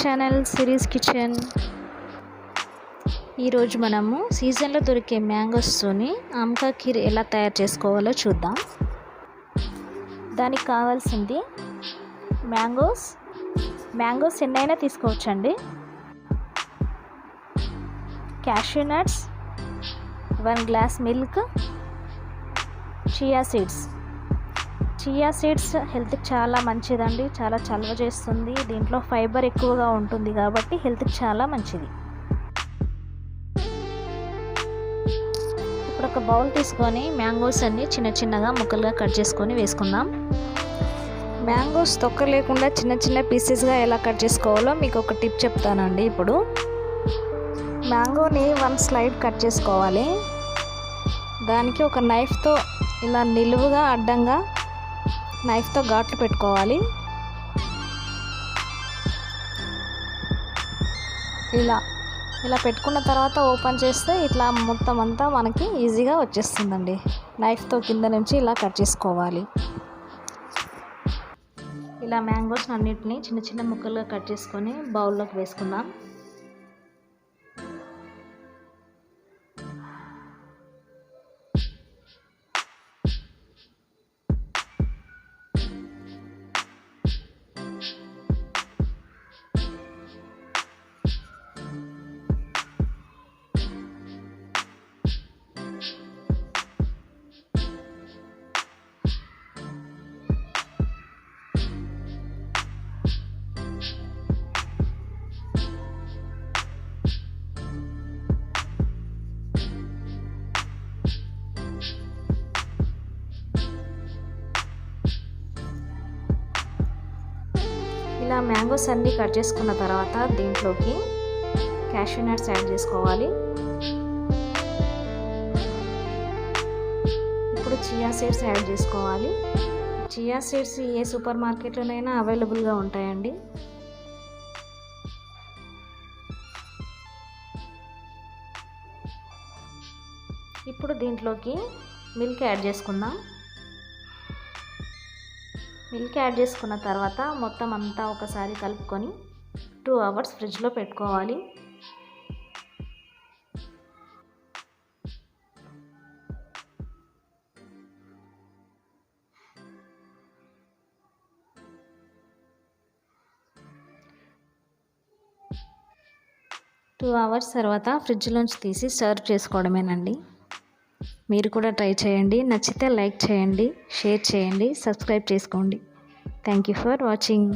Channel series kitchen. ఈరోజు మనము సీజన్లో దొరికే మ్యాంగోస్తోని ఆమ్కా ఖీర్ ఎలా తయారు చేసుకోవాలో చూద్దాం. దానికి కావాల్సింది మ్యాంగోస్ ఎన్నైనా తీసుకోవచ్చండి. Cashew nuts, 1 glass milk, chia seeds హెల్త్కి చాలా మంచిదండి, చాలా చలవ చేస్తుంది. దీంట్లో ఫైబర్ ఎక్కువగా ఉంటుంది కాబట్టి హెల్త్కి చాలా మంచిది. ఇప్పుడు ఒక బౌల్ తీసుకొని మ్యాంగోస్ అన్ని చిన్న చిన్నగా ముక్కలుగా కట్ చేసుకొని వేసుకుందాం. మ్యాంగోస్ తొక్క లేకుండా చిన్న చిన్న పీసెస్గా ఎలా కట్ చేసుకోవాలో మీకు ఒక టిప్ చెప్తానండి. ఇప్పుడు మ్యాంగోని 1 స్లైడ్ కట్ చేసుకోవాలి. దానికి ఒక నైఫ్తో ఇలా నిలువుగా అడ్డంగా నైఫ్తో ఘాట్లు పెట్టుకోవాలి. ఇలా పెట్టుకున్న తర్వాత ఓపెన్ చేస్తే ఇట్లా మొత్తం అంతా మనకి ఈజీగా వచ్చేస్తుందండి. నైఫ్తో కింద నుంచి ఇలా కట్ చేసుకోవాలి. ఇలా మ్యాంగోస్ అన్నిటిని చిన్న చిన్న ముక్కలుగా కట్ చేసుకొని బౌల్లోకి వేసుకుందాం. ఇలా మ్యాంగోస్ అన్నీ కట్ చేసుకున్న తర్వాత దీంట్లోకి క్యాష్యూ నట్స్ యాడ్ చేసుకోవాలి. ఇప్పుడు చియా సీడ్స్ యాడ్ చేసుకోవాలి. చియా సీడ్స్ ఏ సూపర్ మార్కెట్లోనైనా అవైలబుల్గా ఉంటాయండి. ఇప్పుడు దీంట్లోకి మిల్క్ యాడ్ చేసుకుందాం. మిల్క్ యాడ్ చేసుకున్న తర్వాత మొత్తం అంతా ఒకసారి కలుపుకొని 2 అవర్స్ ఫ్రిడ్జ్లో పెట్టుకోవాలి. టూ అవర్స్ తర్వాత ఫ్రిడ్జ్లోంచి తీసి సర్వ్ చేసుకోవడమేనండి. మీరు కూడా ట్రై చేయండి. నచ్చితే లైక్ చేయండి, షేర్ చేయండి, సబ్స్క్రైబ్ చేసుకోండి. Thank you for watching.